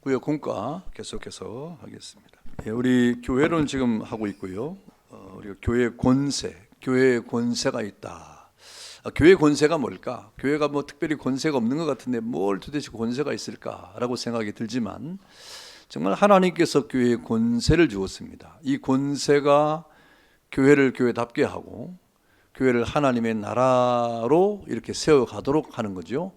구역 공과 계속해서 하겠습니다. 우리 교회론 지금 하고 있고요. 우리가 교회 권세, 교회의 권세가 있다. 교회 권세가 뭘까? 교회가 뭐 특별히 권세가 없는 것 같은데 뭘 도대체 권세가 있을까라고 생각이 들지만 정말 하나님께서 교회에 권세를 주었습니다. 이 권세가 교회를 교회답게 하고 교회를 하나님의 나라로 이렇게 세워가도록 하는 거죠.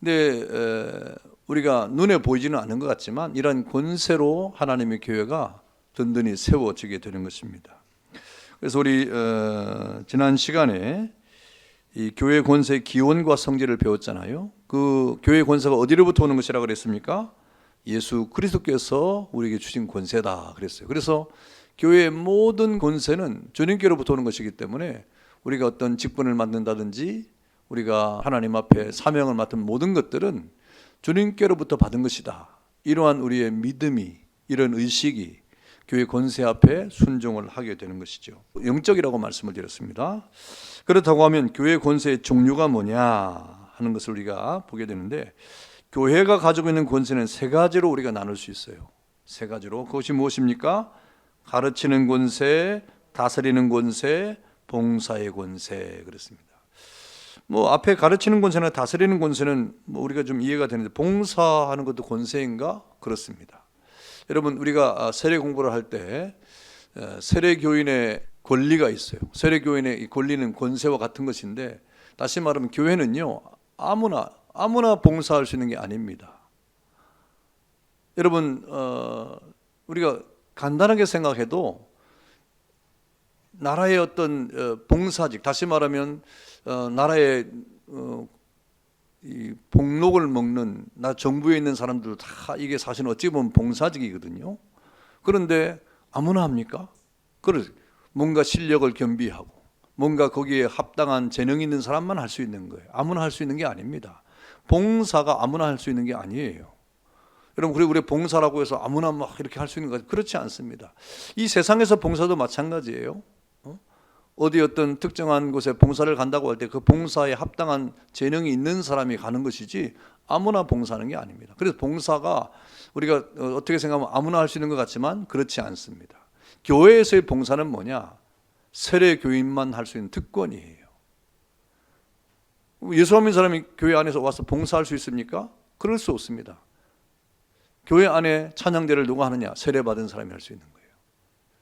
근데 우리가 눈에 보이지는 않는 것 같지만 이런 권세로 하나님의 교회가 든든히 세워지게 되는 것입니다. 그래서 우리 지난 시간에 이 교회 권세의 기원과 성질을 배웠잖아요. 그 교회 권세가 어디로부터 오는 것이라 그랬습니까? 예수 그리스도께서 우리에게 주신 권세다 그랬어요. 그래서 교회의 모든 권세는 주님께로부터 오는 것이기 때문에 우리가 어떤 직분을 맡는다든지 우리가 하나님 앞에 사명을 맡은 모든 것들은 주님께로부터 받은 것이다. 이러한 우리의 믿음이, 이런 의식이 교회 권세 앞에 순종을 하게 되는 것이죠. 영적이라고 말씀을 드렸습니다. 그렇다고 하면 교회 권세의 종류가 뭐냐 하는 것을 우리가 보게 되는데, 교회가 가지고 있는 권세는 세 가지로 우리가 나눌 수 있어요. 세 가지로. 그것이 무엇입니까? 가르치는 권세, 다스리는 권세, 봉사의 권세 그렇습니다. 뭐 앞에 가르치는 권세나 다스리는 권세는 뭐 우리가 좀 이해가 되는데, 봉사하는 것도 권세인가? 그렇습니다. 여러분, 우리가 세례 공부를 할 때 세례 교인의 권리가 있어요. 세례 교인의 이 권리는 권세와 같은 것인데, 다시 말하면 교회는요 아무나 봉사할 수 있는 게 아닙니다. 여러분, 우리가 간단하게 생각해도 나라의 어떤 봉사직, 다시 말하면 나라의 이 복록을 먹는 정부에 있는 사람들도 다 이게 사실은 어찌 보면 봉사직이거든요. 그런데 아무나 합니까? 뭔가 실력을 겸비하고 뭔가 거기에 합당한 재능이 있는 사람만 할 수 있는 거예요. 아무나 할 수 있는 게 아닙니다. 봉사가 아무나 할 수 있는 게 아니에요. 여러분, 그리고 우리 봉사라고 해서 아무나 막 이렇게 할 수 있는 거 그렇지 않습니다. 이 세상에서 봉사도 마찬가지예요. 어디 어떤 특정한 곳에 봉사를 간다고 할 때 그 봉사에 합당한 재능이 있는 사람이 가는 것이지 아무나 봉사하는 게 아닙니다. 그래서 봉사가 우리가 어떻게 생각하면 아무나 할 수 있는 것 같지만 그렇지 않습니다. 교회에서의 봉사는 뭐냐? 세례 교인만 할 수 있는 특권이에요. 예수 안 믿는 사람이 교회 안에서 와서 봉사할 수 있습니까? 그럴 수 없습니다. 교회 안에 찬양대를 누가 하느냐? 세례 받은 사람이 할 수 있는 거예요.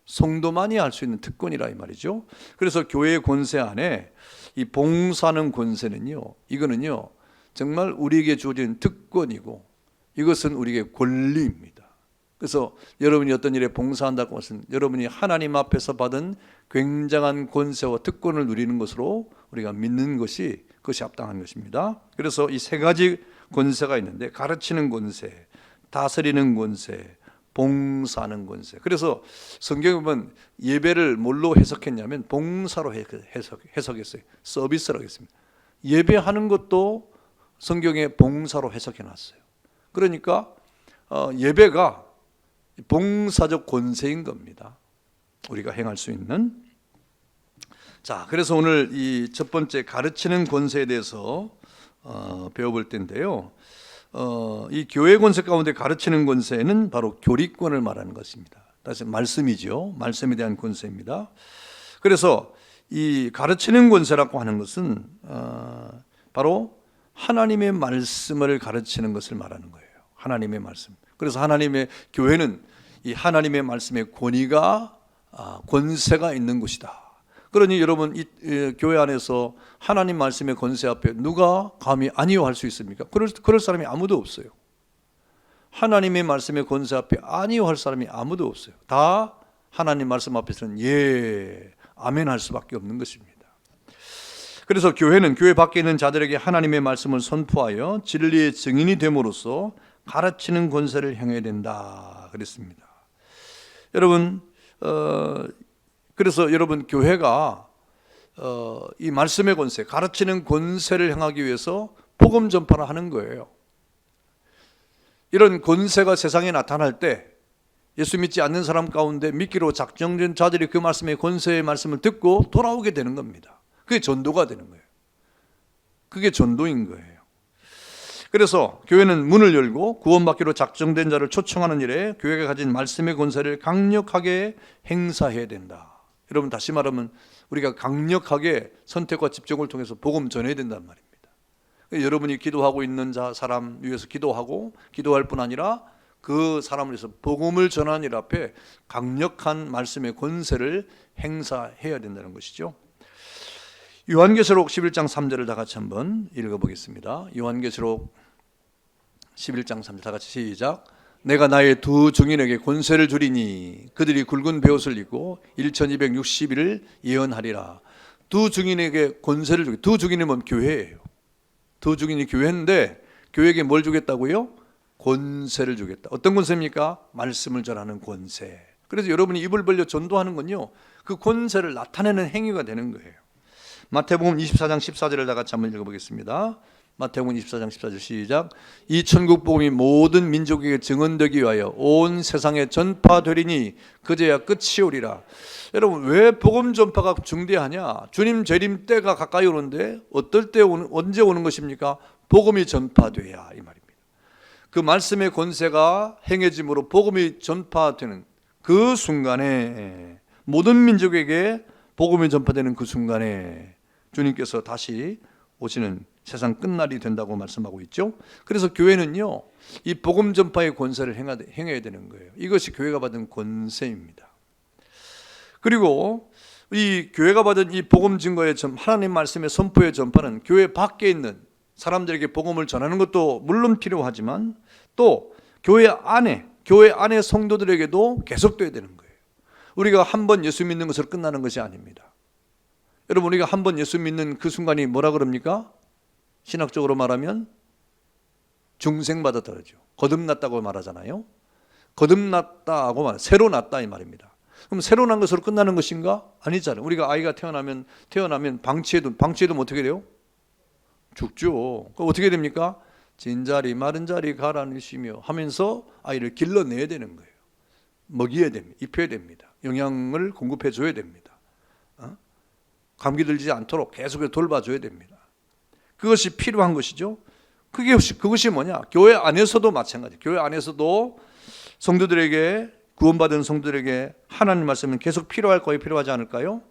성도만이 할 수 있는 특권이라 이 말이죠. 그래서 교회의 권세 안에 이 봉사하는 권세는요, 이거는요 정말 우리에게 주어진 특권이고 이것은 우리에게 권리입니다. 그래서 여러분이 어떤 일에 봉사한다고 것은 여러분이 하나님 앞에서 받은 굉장한 권세와 특권을 누리는 것으로 우리가 믿는 것이 그것이 합당한 것입니다. 그래서 이 세 가지 권세가 있는데, 가르치는 권세, 다스리는 권세, 봉사하는 권세. 그래서 성경에 보면 예배를 뭘로 해석했냐면 봉사로 해석했어요. 서비스라고 했습니다. 예배하는 것도 성경에 봉사로 해석해놨어요. 그러니까 예배가 봉사적 권세인 겁니다. 우리가 행할 수 있는. 자, 그래서 오늘 이 첫 번째 가르치는 권세에 대해서 배워볼 텐데요. 이 교회 권세 가운데 가르치는 권세는 바로 교리권을 말하는 것입니다. 다시 말씀이죠. 말씀에 대한 권세입니다. 그래서 이 가르치는 권세라고 하는 것은 바로 하나님의 말씀을 가르치는 것을 말하는 거예요. 하나님의 말씀. 그래서 하나님의 교회는 이 하나님의 말씀의 권세가 있는 곳이다. 그러니 여러분, 이 교회 안에서 하나님 말씀의 권세 앞에 누가 감히 아니요 할 수 있습니까? 그럴 사람이 아무도 없어요. 하나님의 말씀의 권세 앞에 아니요 할 사람이 아무도 없어요. 다 하나님 말씀 앞에서는 예, 아멘 할 수밖에 없는 것입니다. 그래서 교회는 교회 밖에 있는 자들에게 하나님의 말씀을 선포하여 진리의 증인이 됨으로써 가르치는 권세를 행해야 된다 그랬습니다. 여러분, 그래서 여러분, 교회가 이 말씀의 권세, 가르치는 권세를 행하기 위해서 복음 전파를 하는 거예요. 이런 권세가 세상에 나타날 때 예수 믿지 않는 사람 가운데 믿기로 작정된 자들이 그 말씀의 권세의 말씀을 듣고 돌아오게 되는 겁니다. 그게 전도가 되는 거예요. 그게 전도인 거예요. 그래서 교회는 문을 열고 구원받기로 작정된 자를 초청하는 일에 교회가 가진 말씀의 권세를 강력하게 행사해야 된다. 여러분, 다시 말하면 우리가 강력하게 선택과 집중을 통해서 복음 전해야 된다는 말입니다. 여러분이 기도하고 있는 사람 위해서 기도하고 기도할 뿐 아니라 그 사람을 위해서 복음을 전하는 일 앞에 강력한 말씀의 권세를 행사해야 된다는 것이죠. 요한계시록 11장 3절을 다 같이 한번 읽어보겠습니다. 요한계시록 11장 3절 다 같이 시작. 내가 나의 두 증인에게 권세를 주리니 그들이 굵은 베옷을 입고 1260일을 예언하리라. 두 증인에게 권세를 주기. 두 증인이 뭐냐면 교회예요. 두 증인이 교회인데 교회에게 뭘 주겠다고요? 권세를 주겠다. 어떤 권세입니까? 말씀을 전하는 권세. 그래서 여러분이 입을 벌려 전도하는 건요, 그 권세를 나타내는 행위가 되는 거예요. 마태복음 24장 14절을 다 같이 한번 읽어보겠습니다. 마태복음 24장 14절 시작. 이 천국 복음이 모든 민족에게 증언되기 위하여 온 세상에 전파되리니 그제야 끝이 오리라. 여러분, 왜 복음 전파가 중대하냐? 주님 재림 때가 가까이 오는데 어떨 때 언제 오는 것입니까? 복음이 전파돼야 이 말입니다. 그 말씀의 권세가 행해짐으로 복음이 전파되는 그 순간에, 모든 민족에게 복음이 전파되는 그 순간에 주님께서 다시 오시는 세상 끝날이 된다고 말씀하고 있죠. 그래서 교회는요, 이 복음 전파의 권세를 행해야 되는 거예요. 이것이 교회가 받은 권세입니다. 그리고 이 교회가 받은 이 복음 증거의 하나님 말씀의 선포의 전파는 교회 밖에 있는 사람들에게 복음을 전하는 것도 물론 필요하지만 또 교회 안에 성도들에게도 계속돼야 되는 거예요. 우리가 한 번 예수 믿는 것으로 끝나는 것이 아닙니다. 여러분, 우리가 한 번 예수 믿는 그 순간이 뭐라 그럽니까? 신학적으로 말하면 중생받았다 그러죠. 거듭났다고 말하잖아요. 거듭났다고 말해요. 새로 났다 이 말입니다. 그럼 새로 난 것으로 끝나는 것인가? 아니잖아요. 우리가 아이가 태어나면 방치해도 어떻게 돼요? 죽죠. 그럼 어떻게 됩니까? 진자리 마른 자리 가라앉으시며 하면서 아이를 길러내야 되는 거예요. 먹여야 됩니다. 입혀야 됩니다. 영양을 공급해 줘야 됩니다. 감기 들지 않도록 계속해서 돌봐줘야 됩니다. 그것이 필요한 것이죠. 그것이 뭐냐? 교회 안에서도 마찬가지. 교회 안에서도 성도들에게, 구원받은 성도들에게 하나님 말씀은 계속 필요할 거예요? 필요하지 않을까요?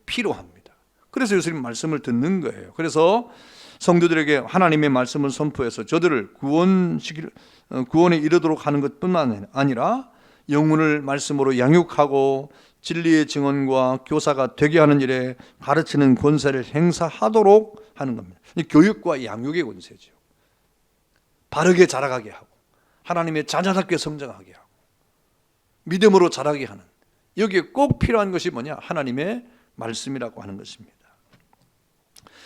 필요합니다. 그래서 예수님 말씀을 듣는 거예요. 그래서 성도들에게 하나님의 말씀을 선포해서 저들을 구원에 이르도록 하는 것뿐만 아니라 영혼을 말씀으로 양육하고 진리의 증언과 교사가 되게 하는 일에 가르치는 권세를 행사하도록 하는 겁니다. 교육과 양육의 권세죠. 바르게 자라가게 하고 하나님의 자녀답게 성장하게 하고 믿음으로 자라게 하는, 여기에 꼭 필요한 것이 뭐냐? 하나님의 말씀이라고 하는 것입니다.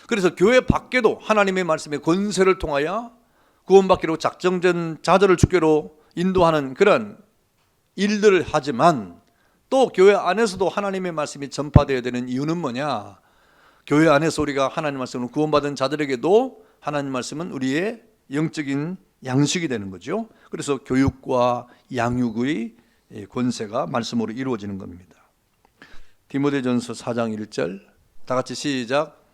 그래서 교회 밖에도 하나님의 말씀의 권세를 통하여 구원받기로 작정된 자들을 주께로 인도하는 그런 일들을 하지만 또 교회 안에서도 하나님의 말씀이 전파되어야 되는 이유는 뭐냐? 교회 안에서 우리가 하나님 말씀을 구원받은 자들에게도 하나님 말씀은 우리의 영적인 양식이 되는 거죠. 그래서 교육과 양육의 권세가 말씀으로 이루어지는 겁니다. 디모데전서 4장 1절 다 같이 시작.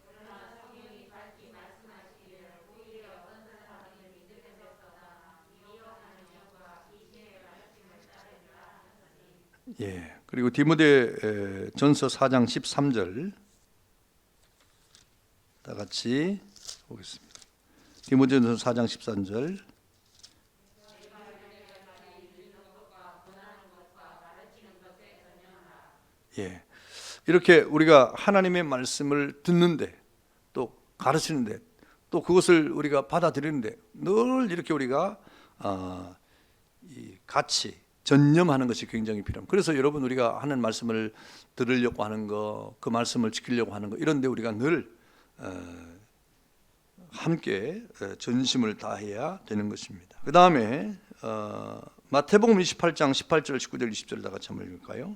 예. 그리고 디모데전서 4장 13절 다 같이 보겠습니다. 디모데전서 4장 13절. 예. 이렇게 우리가 하나님의 말씀을 듣는데 또 가르치는데 또 그것을 우리가 받아들이는데 늘 이렇게 우리가 같이 전념하는 것이 굉장히 필요합니다. 그래서 여러분, 우리가 하는 말씀을 들으려고 하는 거, 그 말씀을 지키려고 하는 거, 이런데 우리가 늘 함께 전심을 다해야 되는 것입니다. 그 다음에 마태복음 28장 18절, 19절, 20절 다 같이 한번 읽을까요?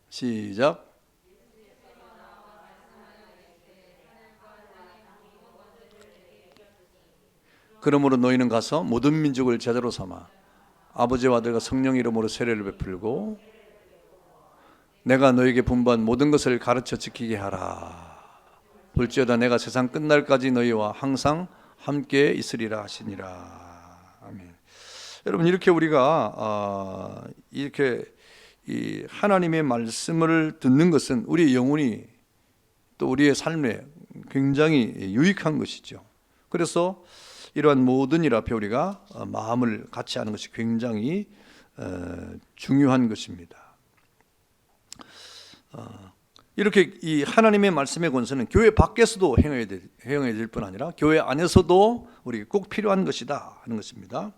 시작. 그러므로 너희는 가서 모든 민족을 제자로 삼아 아버지와 아들과 성령 이름으로 세례를 베풀고 내가 너에게 분부한 모든 것을 가르쳐 지키게 하라. 볼지어다 내가 세상 끝날까지 너희와 항상 함께 있으리라 하시니라. 아멘. 여러분, 이렇게 우리가 이렇게 이 하나님의 말씀을 듣는 것은 우리의 영혼이 또 우리의 삶에 굉장히 유익한 것이죠. 그래서 이러한 모든 일 앞에 우리가 마음을 같이 하는 것이 굉장히 중요한 것입니다. 이렇게 이 하나님의 말씀의 권세는 교회 밖에서도 행해야 될 뿐 아니라 교회 안에서도 우리에게 꼭 필요한 것이다 하는 것입니다.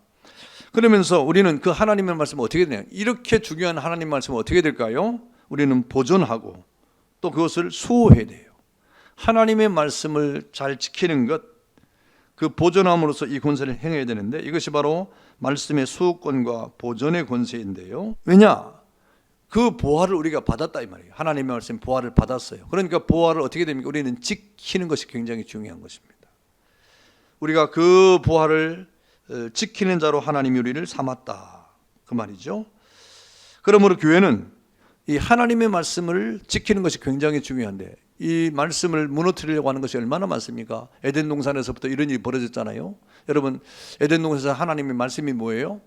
그러면서 우리는 그 하나님의 말씀을 어떻게 되냐, 이렇게 중요한 하나님 말씀을 어떻게 될까요? 우리는 보존하고 또 그것을 수호해야 돼요. 하나님의 말씀을 잘 지키는 것, 그 보존함으로써 이 권세를 행해야 되는데 이것이 바로 말씀의 수호권과 보존의 권세인데요. 왜냐? 그 보화를 우리가 받았다 이 말이에요. 하나님의 말씀 보화를 받았어요. 그러니까 보화를 어떻게 됩니까? 우리는 지키는 것이 굉장히 중요한 것입니다. 우리가 그 보화를 지키는 자로 하나님이 우리를 삼았다 그 말이죠. 그러므로 교회는 이 하나님의 말씀을 지키는 것이 굉장히 중요한데 이 말씀을 무너뜨리려고 하는 것이 얼마나 많습니까? 에덴 동산에서부터 이런 일이 벌어졌잖아요. 여러분, 에덴 동산에서 하나님의 말씀이 뭐예요?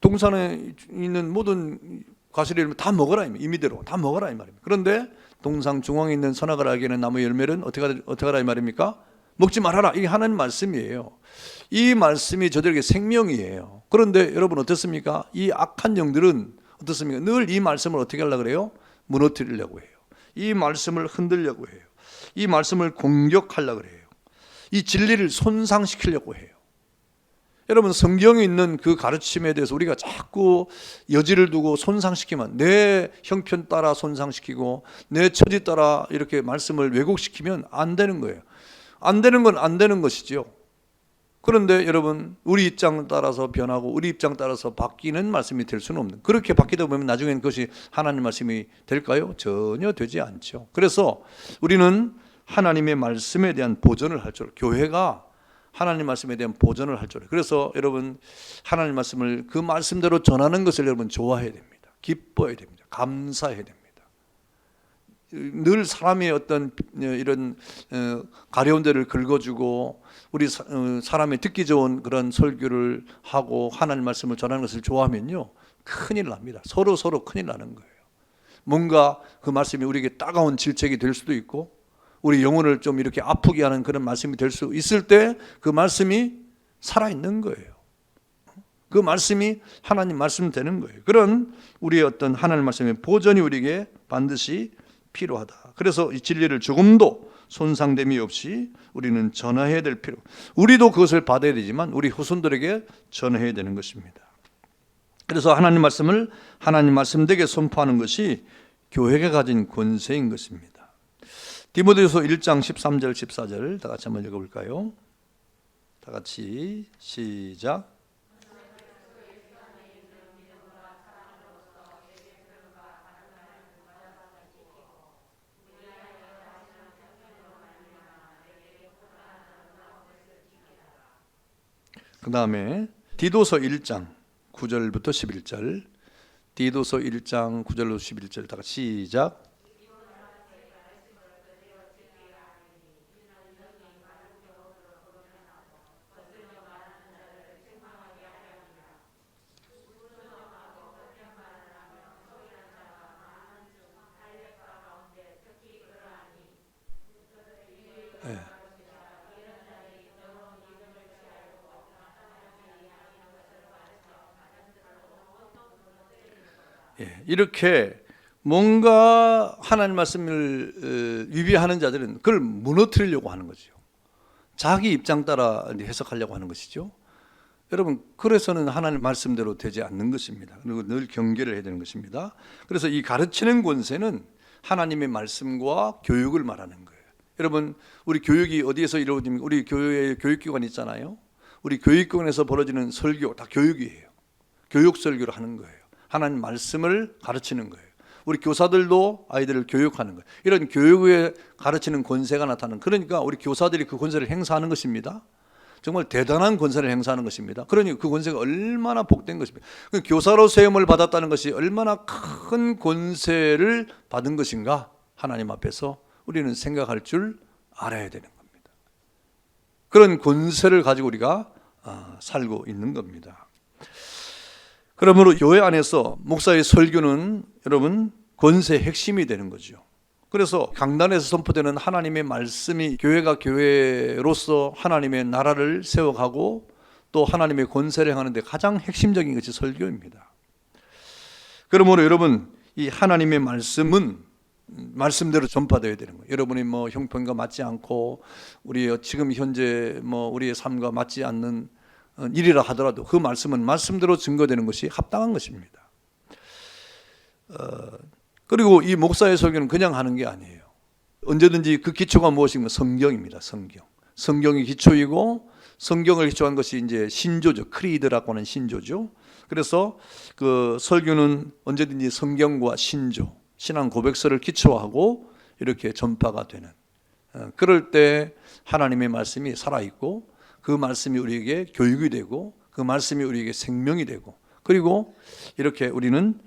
동산에 있는 모든 과실을 다 먹어라, 임의대로 다 먹어라 이 말입니다. 그런데 동상 중앙에 있는 선악을 알게 하는 나무 열매는 어떻게 하라 이 말입니까? 먹지 말아라. 이게 하나님 말씀이에요. 이 말씀이 저들에게 생명이에요. 그런데 여러분 어떻습니까? 이 악한 영들은 어떻습니까? 늘 이 말씀을 어떻게 하려고 그래요? 무너뜨리려고 해요. 이 말씀을 흔들려고 해요. 이 말씀을 공격하려고 해요. 이 진리를 손상시키려고 해요. 여러분, 성경에 있는 그 가르침에 대해서 우리가 자꾸 여지를 두고 손상시키면, 내 형편 따라 손상시키고 내 처지 따라 이렇게 말씀을 왜곡시키면 안 되는 거예요. 안 되는 건 안 되는 것이죠. 그런데 여러분, 우리 입장 따라서 변하고 우리 입장 따라서 바뀌는 말씀이 될 수는 없는, 그렇게 바뀌다 보면 나중에는 그것이 하나님 말씀이 될까요? 전혀 되지 않죠. 그래서 우리는 하나님의 말씀에 대한 보존을 할 줄, 교회가 하나님 말씀에 대한 보존을 할 줄, 그래서 여러분 하나님 말씀을 그 말씀대로 전하는 것을 여러분 좋아해야 됩니다. 기뻐해야 됩니다. 감사해야 됩니다. 늘 사람의 어떤 이런 가려운 데를 긁어주고 우리 사람이 듣기 좋은 그런 설교를 하고 하나님 말씀을 전하는 것을 좋아하면요, 큰일 납니다. 서로 큰일 나는 거예요. 뭔가 그 말씀이 우리에게 따가운 질책이 될 수도 있고 우리 영혼을 좀 이렇게 아프게 하는 그런 말씀이 될 수 있을 때 그 말씀이 살아있는 거예요. 그 말씀이 하나님 말씀 되는 거예요. 그런 우리의 어떤 하나님 말씀의 보존이 우리에게 반드시 필요하다. 그래서 이 진리를 조금도 손상됨이 없이 우리는 전해야 될 필요, 우리도 그것을 받아야 되지만 우리 후손들에게 전해야 되는 것입니다. 그래서 하나님 말씀을 하나님 말씀되게 선포하는 것이 교회가 가진 권세인 것입니다. 디모데후서 1장 13절 14절 다 같이 한번 읽어볼까요? 다 같이 시작. 그 다음에 디도서 1장 9절부터 11절, 디도서 1장 9절부터 11절 다 같이 시작. 이렇게 뭔가 하나님 말씀을 위배하는 자들은 그걸 무너뜨리려고 하는 거죠. 자기 입장 따라 해석하려고 하는 것이죠. 여러분, 그래서는 하나님 말씀대로 되지 않는 것입니다. 그리고 늘 경계를 해야 되는 것입니다. 그래서 이 가르치는 권세는 하나님의 말씀과 교육을 말하는 거예요. 여러분, 우리 교육이 어디에서 이루어집니까? 우리 교회에 교육기관 있잖아요. 우리 교육기관에서 벌어지는 설교 다 교육이에요. 교육 설교를 하는 거예요. 하나님 말씀을 가르치는 거예요. 우리 교사들도 아이들을 교육하는 거예요. 이런 교육에 가르치는 권세가 나타나는, 그러니까 우리 교사들이 그 권세를 행사하는 것입니다. 정말 대단한 권세를 행사하는 것입니다. 그러니 그 권세가 얼마나 복된 것입니다. 교사로 세움을 받았다는 것이 얼마나 큰 권세를 받은 것인가 하나님 앞에서 우리는 생각할 줄 알아야 되는 겁니다. 그런 권세를 가지고 우리가 살고 있는 겁니다. 그러므로 교회 안에서 목사의 설교는 여러분 권세의 핵심이 되는 거죠. 그래서 강단에서 선포되는 하나님의 말씀이 교회가 교회로서 하나님의 나라를 세워가고 또 하나님의 권세를 행하는 데 가장 핵심적인 것이 설교입니다. 그러므로 여러분 이 하나님의 말씀은 말씀대로 전파되어야 되는 거예요. 여러분이 뭐 형편과 맞지 않고 우리의 지금 현재 우리의 삶과 맞지 않는 일이라 하더라도 그 말씀은 말씀대로 증거되는 것이 합당한 것입니다. 그리고 이 목사의 설교는 그냥 하는 게 아니에요. 언제든지 그 기초가 무엇인가? 성경입니다. 성경이 기초이고 성경을 기초한 것이 이제 신조죠. 크리드라고 하는 신조죠. 그래서 그 설교는 언제든지 성경과 신조, 신앙 고백서를 기초하고 이렇게 전파가 되는, 그럴 때 하나님의 말씀이 살아있고 그 말씀이 우리에게 교육이 되고 그 말씀이 우리에게 생명이 되고 그리고 이렇게 우리는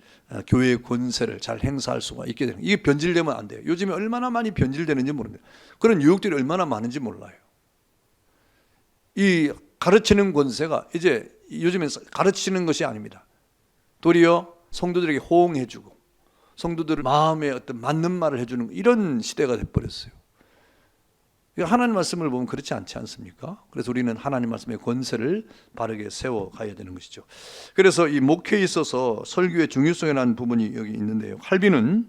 교회의 권세를 잘 행사할 수가 있게 되는, 이게 변질되면 안 돼요. 요즘에 얼마나 많이 변질되는지 모릅니다. 그런 유혹들이 얼마나 많은지 몰라요. 이 가르치는 권세가 이제 요즘에 가르치는 것이 아닙니다. 도리어 성도들에게 호응해주고 성도들 마음에 어떤 맞는 말을 해주는 이런 시대가 돼버렸어요. 하나님 말씀을 보면 그렇지 않지 않습니까? 그래서 우리는 하나님 말씀의 권세를 바르게 세워가야 되는 것이죠. 그래서 이 목회에 있어서 설교의 중요성에 대한 부분이 여기 있는데요. 칼빈은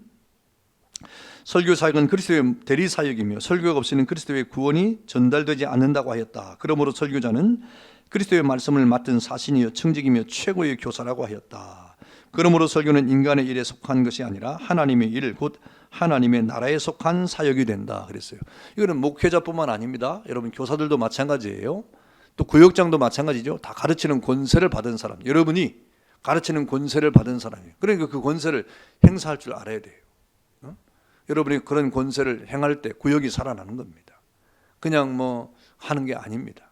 설교 사역은 그리스도의 대리 사역이며 설교가 없이는 그리스도의 구원이 전달되지 않는다고 하였다. 그러므로 설교자는 그리스도의 말씀을 맡은 사신이요 청직이며 최고의 교사라고 하였다. 그러므로 설교는 인간의 일에 속한 것이 아니라 하나님의 일, 곧 하나님의 나라에 속한 사역이 된다 그랬어요. 이거는 목회자뿐만 아닙니다. 여러분 교사들도 마찬가지예요. 또 구역장도 마찬가지죠. 다 가르치는 권세를 받은 사람, 여러분이 가르치는 권세를 받은 사람이에요. 그러니까 그 권세를 행사할 줄 알아야 돼요. 여러분이 그런 권세를 행할 때 구역이 살아나는 겁니다. 그냥 하는 게 아닙니다.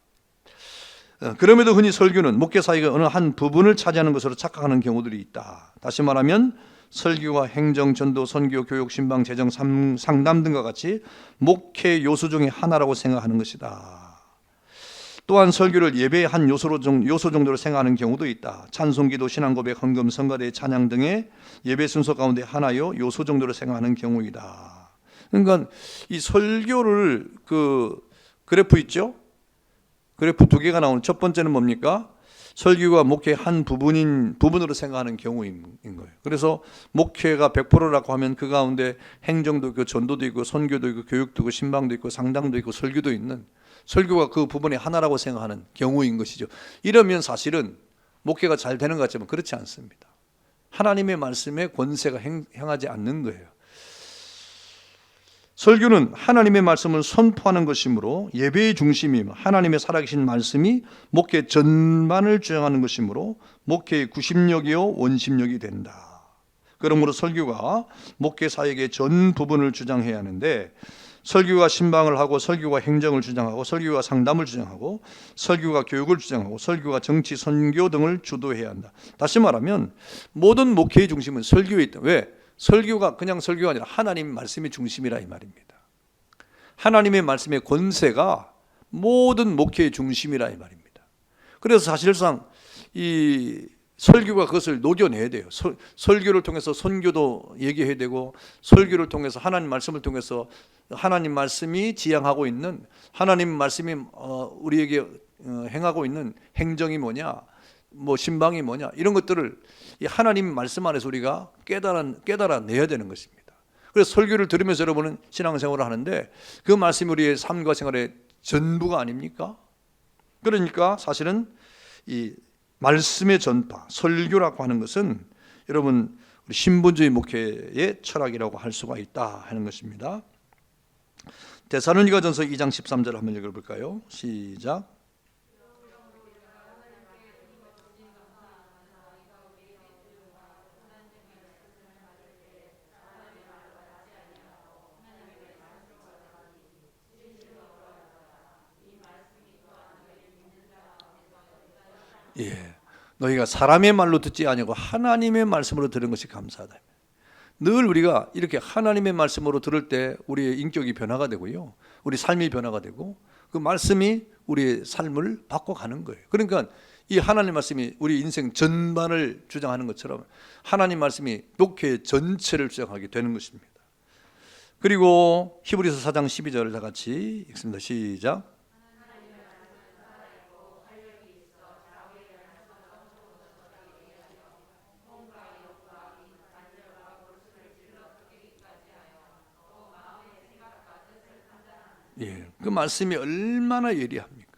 그럼에도 흔히 설교는 목회 사역의 어느 한 부분을 차지하는 것으로 착각하는 경우들이 있다. 다시 말하면 설교와 행정, 전도, 선교, 교육, 신방, 재정, 상담 등과 같이 목회 요소 중의 하나라고 생각하는 것이다. 또한 설교를 예배의 한 요소 정도로 생각하는 경우도 있다. 찬송기도, 신앙고백, 헌금, 성가대, 찬양 등의 예배 순서 가운데 하나요 요소 정도로 생각하는 경우이다. 그러니까 이 설교를 그래프 있죠? 그래프 두 개가 나오는, 첫 번째는 뭡니까? 설교가 목회의 한 부분으로 생각하는 경우인 거예요. 그래서 목회가 100%라고 하면 그 가운데 행정도 있고 전도도 있고 선교도 있고 교육도 있고 신방도 있고 상담도 있고 설교도 있는, 설교가 그 부분의 하나라고 생각하는 경우인 것이죠. 이러면 사실은 목회가 잘 되는 것 같지만 그렇지 않습니다. 하나님의 말씀에 권세가 행하지 않는 거예요. 설교는 하나님의 말씀을 선포하는 것이므로 예배의 중심이며 하나님의 살아계신 말씀이 목회 전반을 주장하는 것이므로 목회의 구심력이요 원심력이 된다. 그러므로 설교가 목회 사역의 전 부분을 주장해야 하는데, 설교가 신방을 하고 설교가 행정을 주장하고 설교가 상담을 주장하고 설교가 교육을 주장하고 설교가 정치, 선교 등을 주도해야 한다. 다시 말하면 모든 목회의 중심은 설교에 있다. 왜? 설교가 그냥 설교가 아니라 하나님 말씀이 중심이라 이 말입니다. 하나님의 말씀의 권세가 모든 목회의 중심이라 이 말입니다. 그래서 사실상 이 설교가 그것을 녹여내야 돼요. 설교를 통해서 선교도 얘기해야 되고, 설교를 통해서 하나님 말씀을 통해서 하나님 말씀이 지향하고 있는, 하나님 말씀이 우리에게 행하고 있는 행정이 뭐냐, 신방이 뭐냐, 이런 것들을 이 하나님 말씀 안에서 우리가 깨달아내야 되는 것입니다. 그래서 설교를 들으면서 여러분은 신앙생활을 하는데 그 말씀이 우리의 삶과 생활의 전부가 아닙니까? 그러니까 사실은 이 말씀의 전파, 설교라고 하는 것은 여러분 우리 신분주의 목회의 철학이라고 할 수가 있다 하는 것입니다. 데살로니가전서 2장 13절 한번 읽어볼까요? 시작. 예, 너희가 사람의 말로 듣지 아니하고 하나님의 말씀으로 들은 것이 감사하다. 늘 우리가 이렇게 하나님의 말씀으로 들을 때 우리의 인격이 변화가 되고요, 우리 삶이 변화가 되고 그 말씀이 우리의 삶을 바꿔가는 거예요. 그러니까 이 하나님 말씀이 우리 인생 전반을 주장하는 것처럼 하나님 말씀이 목회 전체를 주장하게 되는 것입니다. 그리고 히브리서 4장 12절을 다 같이 읽습니다. 시작. 예, 그 말씀이 얼마나 예리합니까?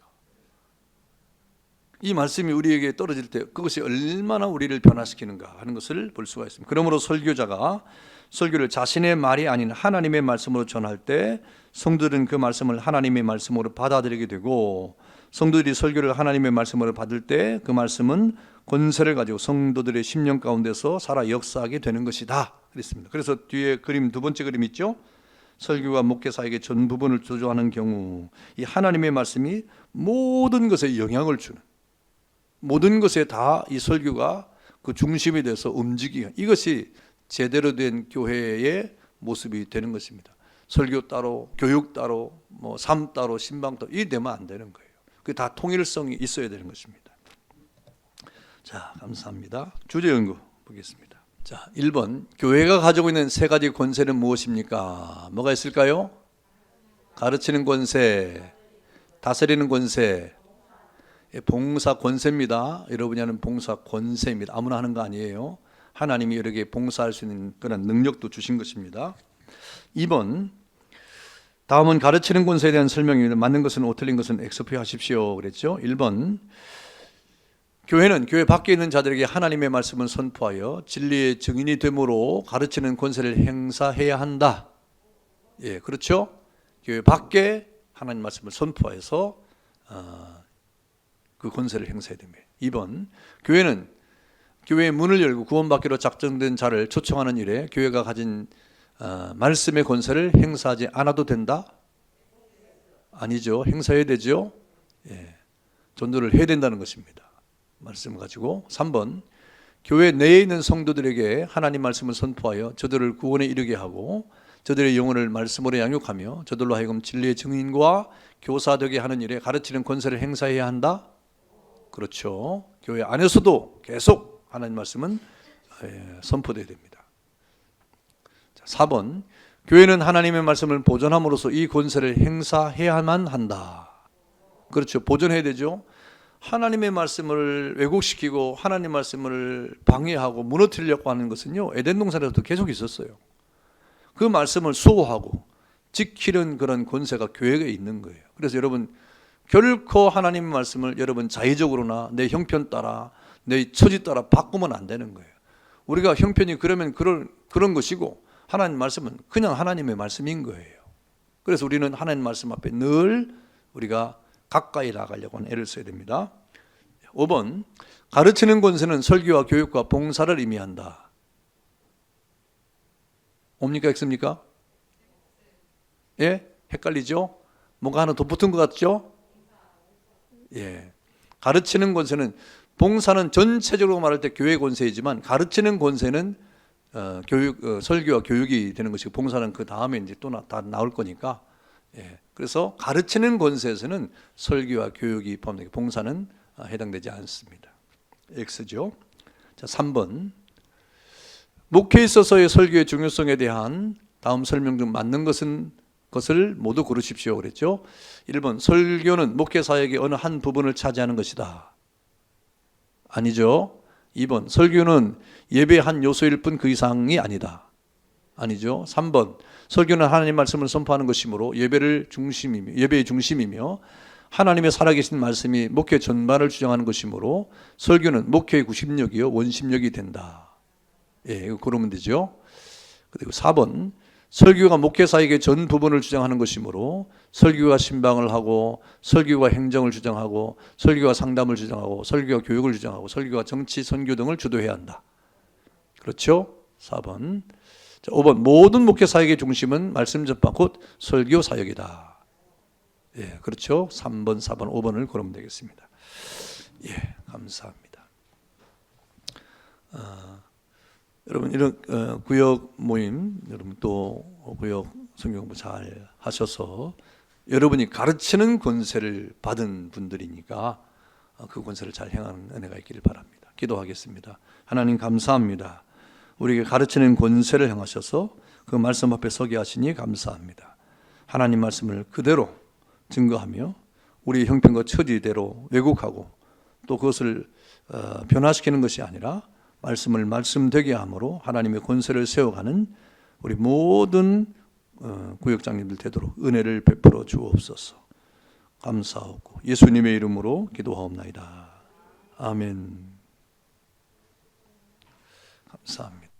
이 말씀이 우리에게 떨어질 때 그것이 얼마나 우리를 변화시키는가 하는 것을 볼 수가 있습니다. 그러므로 설교자가 설교를 자신의 말이 아닌 하나님의 말씀으로 전할 때 성도들은 그 말씀을 하나님의 말씀으로 받아들이게 되고, 성도들이 설교를 하나님의 말씀으로 받을 때 그 말씀은 권세를 가지고 성도들의 심령 가운데서 살아 역사하게 되는 것이다 그랬습니다. 그래서 뒤에 그림, 두 번째 그림 있죠? 설교가 목회사에게 전 부분을 조종하는 경우 이 하나님의 말씀이 모든 것에 영향을 주는, 모든 것에 다 이 설교가 그 중심이 돼서 움직이는, 이것이 제대로 된 교회의 모습이 되는 것입니다. 설교 따로, 교육 따로, 삶 따로, 신방 따로 이 되면 안 되는 거예요. 그 다 통일성이 있어야 되는 것입니다. 자, 감사합니다. 주제 연구 보겠습니다. 자, 1번 교회가 가지고 있는 세 가지 권세는 무엇입니까? 뭐가 있을까요? 가르치는 권세, 다스리는 권세, 봉사 권세입니다. 여러분이 하는 봉사 권세입니다. 아무나 하는 거 아니에요. 하나님이 여러 개 봉사할 수 있는 그런 능력도 주신 것입니다. 2번 다음은 가르치는 권세에 대한 설명입니다. 맞는 것은 O, 틀린 것은 X표 하십시오 그랬죠. 1번 교회는 교회 밖에 있는 자들에게 하나님의 말씀을 선포하여 진리의 증인이 되므로 가르치는 권세를 행사해야 한다. 예, 그렇죠. 교회 밖에 하나님 말씀을 선포해서 그 권세를 행사해야 됩니다. 2번 교회는 교회의 문을 열고 구원받기로 작정된 자를 초청하는 일에 교회가 가진 말씀의 권세를 행사하지 않아도 된다? 아니죠. 행사해야 되죠. 예, 전도를 해야 된다는 것입니다. 말씀을 가지고. 3번 교회 내에 있는 성도들에게 하나님 말씀을 선포하여 저들을 구원에 이르게 하고 저들의 영혼을 말씀으로 양육하며 저들로 하여금 진리의 증인과 교사되게 하는 일에 가르치는 권세를 행사해야 한다? 그렇죠. 교회 안에서도 계속 하나님 말씀은 선포되어야 됩니다. 4번 교회는 하나님의 말씀을 보존함으로써 이 권세를 행사해야만 한다. 그렇죠. 보존해야 되죠. 하나님의 말씀을 왜곡시키고 하나님 말씀을 방해하고 무너뜨리려고 하는 것은요, 에덴 동산에서도 계속 있었어요. 그 말씀을 수호하고 지키는 그런 권세가 교회에 있는 거예요. 그래서 여러분 결코 하나님의 말씀을 여러분 자의적으로나 내 형편 따라 내 처지 따라 바꾸면 안 되는 거예요. 우리가 형편이 그러면 그런 것이고 하나님 말씀은 그냥 하나님의 말씀인 거예요. 그래서 우리는 하나님 말씀 앞에 늘 우리가 가까이 나가려고 하는 애를 써야 됩니다. 5번 가르치는 권세는 설교와 교육과 봉사를 의미한다. 옵니까 X입니까? 예? 헷갈리죠? 뭔가 하나 더 붙은 것 같죠? 예. 가르치는 권세는, 봉사는 전체적으로 말할 때 교회 권세이지만 가르치는 권세는 설교와 교육이 되는 것이고 봉사는 그 다음에 이제 또 다 나올 거니까. 예. 그래서 가르치는 권세에서는 설교와 교육이 포함되고 봉사는 해당되지 않습니다. X죠. 자, 3번 목회에 있어서의 설교의 중요성에 대한 다음 설명 중 맞는 것을 모두 고르십시오 그랬죠. 1번 설교는 목회사역의 어느 한 부분을 차지하는 것이다. 아니죠. 2번 설교는 예배의 한 요소일 뿐 그 이상이 아니다. 아니죠. 3번 설교는 하나님 말씀을 선포하는 것이므로 예배의 중심이며 하나님의 살아계신 말씀이 목회 전반을 주장하는 것이므로 설교는 목회의 구심력이요 원심력이 된다. 예, 이거 고르면 되죠. 그리고 4번 설교가 목회사에게 전 부분을 주장하는 것이므로 설교가 신방을 하고 설교가 행정을 주장하고 설교가 상담을 주장하고 설교가 교육을 주장하고 설교가 정치, 선교 등을 주도해야 한다. 그렇죠? 4번. 자, 5번 모든 목회사역의 중심은 말씀 전파 곧 설교 사역이다. 예, 그렇죠? 3번, 4번, 5번을 고르면 되겠습니다. 예, 감사합니다. 여러분 이런 구역 모임, 여러분 또 구역 성경 공부 잘 하셔서 여러분이 가르치는 권세를 받은 분들이니까 그 권세를 잘 행하는 은혜가 있기를 바랍니다. 기도하겠습니다. 하나님 감사합니다. 우리에게 가르치는 권세를 행하셔서 그 말씀 앞에 서게 하시니 감사합니다. 하나님 말씀을 그대로 증거하며 우리 형편과 처지대로 왜곡하고 또 그것을 변화시키는 것이 아니라 말씀을 말씀되게 함으로 하나님의 권세를 세워가는 우리 모든 구역장님들 되도록 은혜를 베풀어 주옵소서. 감사하고 예수님의 이름으로 기도하옵나이다. 아멘. 감사합니다.